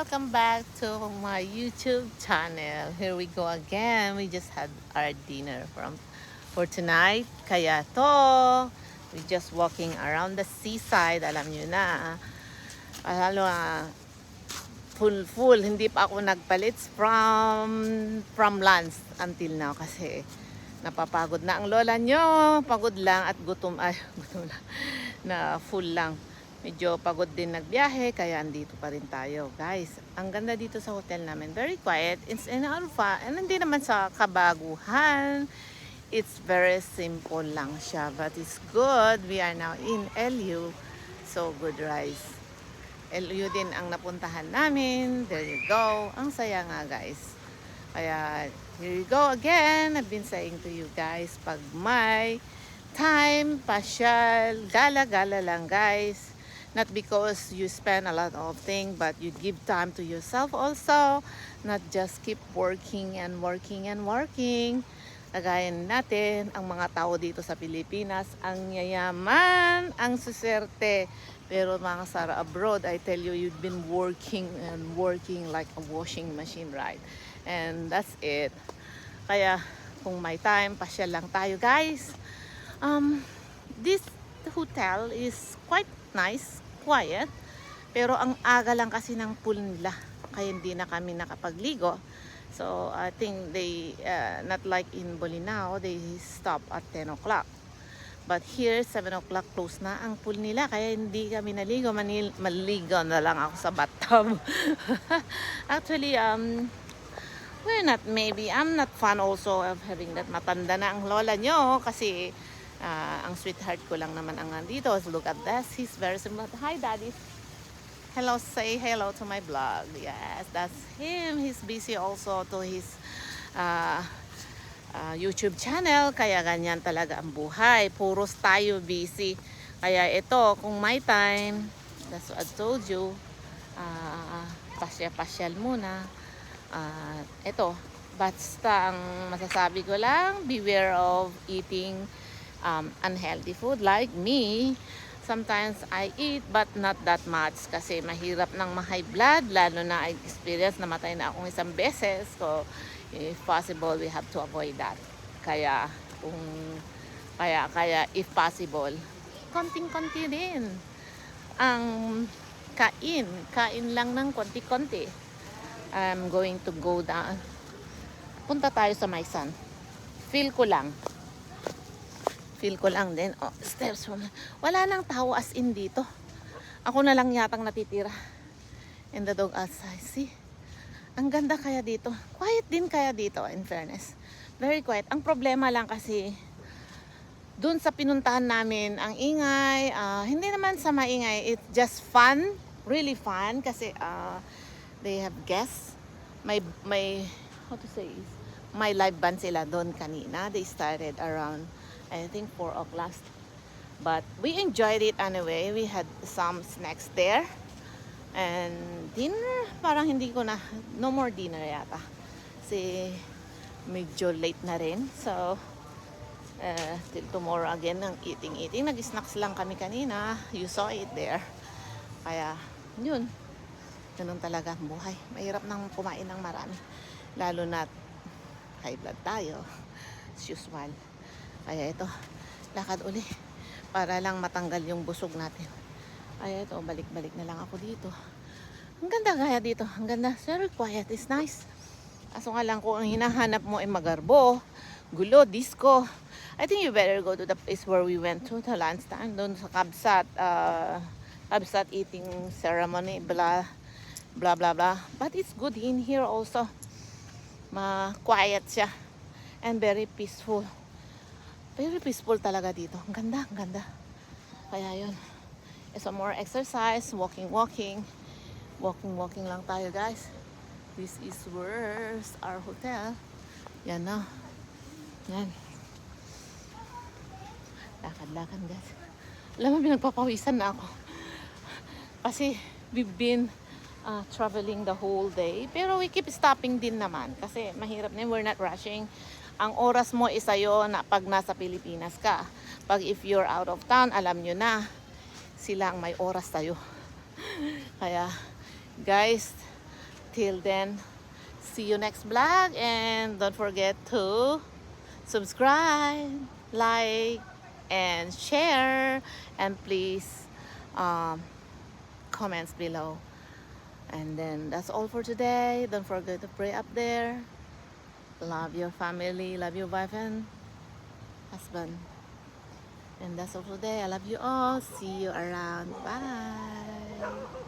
welcome back to my YouTube channel. Here we go again. We just had our dinner for tonight. Kaya to, we just walking around the seaside. Alam nyo na, lalo full. Hindi pa ako nagpalit from lunch until now kasi napapagod na ang lola nyo. Pagod lang at gutom. Ay, gutom lang. Na full lang. Medyo pagod din nagbiyahe, kaya andito pa rin tayo. Guys, ang ganda dito sa hotel namin. Very quiet. It's in Alpha. And hindi naman sa kabaguhan. It's very simple lang siya. But it's good. We are now in LU. So, good rice. LU din ang napuntahan namin. There you go. Ang saya nga, guys. Kaya, here you go again. I've been saying to you guys, pag may time, pasyal, gala-gala lang, guys. Not because you spend a lot of things, but you give time to yourself also. Not just keep working and working and working. Kagaya natin, ang mga tao dito sa Pilipinas, ang yayaman, ang suswerte. Pero mga Sara abroad, I tell you, you've been working and working like a washing machine, right? And that's it. Kaya, kung may time, pasyal lang tayo, guys. This hotel is quite nice, quiet, pero ang aga lang kasi ng pool nila, kaya hindi na kami nakapagligo. So I think they not like in Bolinao, they stop at 10 o'clock, but here 7 o'clock close na ang pool nila, kaya hindi kami naligo. Maligo na lang ako sa bathtub. Actually, we're not, maybe I'm not fan also of having that. Matanda na ang lola nyo kasi ang sweetheart ko lang naman ang nandito. So look at this. He's very similar. Hi, Daddy. Hello, say hello to my vlog. Yes, that's him. He's busy also to his YouTube channel. Kaya ganyan talaga ang buhay. Puros tayo busy. Kaya ito, kung may time, that's what I told you, pasyal muna. Ito, basta ang masasabi ko lang, beware of eating unhealthy food like me. Sometimes I eat but not that much kasi mahirap ng ma-high blood, lalo na I experience, namatay na akong isang beses. So if possible, we have to avoid that. Kaya if possible, konting-konti din ang kain lang ng konti-konti. I'm going to go down. Punta tayo sa Maisan. Feel ko lang din. Oh, steps. Wala nang tao as in dito. Ako na lang yatang natitira. And the dog outside. See? Ang ganda kaya dito. Quiet din kaya dito, in fairness. Very quiet. Ang problema lang kasi, dun sa pinuntahan namin, ang ingay, hindi naman sa maingay. It's just fun. Really fun. Kasi, they have guests. May, how to say is, may live band sila doon kanina. They started around, I think 4 o'clock. But we enjoyed it anyway. We had some snacks there. And dinner, parang hindi ko na, no more dinner yata. Kasi medyo late na rin. So, till tomorrow again ng eating. Nag-snacks lang kami kanina. You saw it there. Kaya, yun. Ganun talaga ang buhay. Mahirap nang kumain ng marami. Lalo na high blood tayo. As usual. Kaya ito, lakad uli para lang matanggal yung busog natin. Kaya ito, balik-balik na lang ako dito. Ang ganda kaya dito. Ang ganda. Very quiet. It's nice. Kaso nga lang kung ang hinahanap mo ay magarbo, gulo, disco, I think you better go to the place where we went to the lunchtime. Doon sa Kabsat eating ceremony, blah, blah, blah, blah. But it's good in here also. Quiet siya. And very peaceful. Very peaceful talaga dito. Ang ganda, ang ganda. Kaya yun. Some more exercise, walking lang tayo, guys. This is where's our hotel. Yan na. Yan. Lakad-lakad, guys. Alam mo, pinagpapawisan na ako. Kasi we've been traveling the whole day. Pero we keep stopping din naman. Kasi mahirap na. We're not rushing. Ang oras mo is sa'yo na pag nasa Pilipinas ka. Pag if you're out of town, alam nyo na, sila ang may oras sa'yo. Kaya, guys, Till then, see you next vlog, and don't forget to subscribe, like, and share, and please comments below. And then that's all for today. Don't forget to pray up there. Love your family, love your wife and husband. And that's all for today. I love you all. See you around. Bye.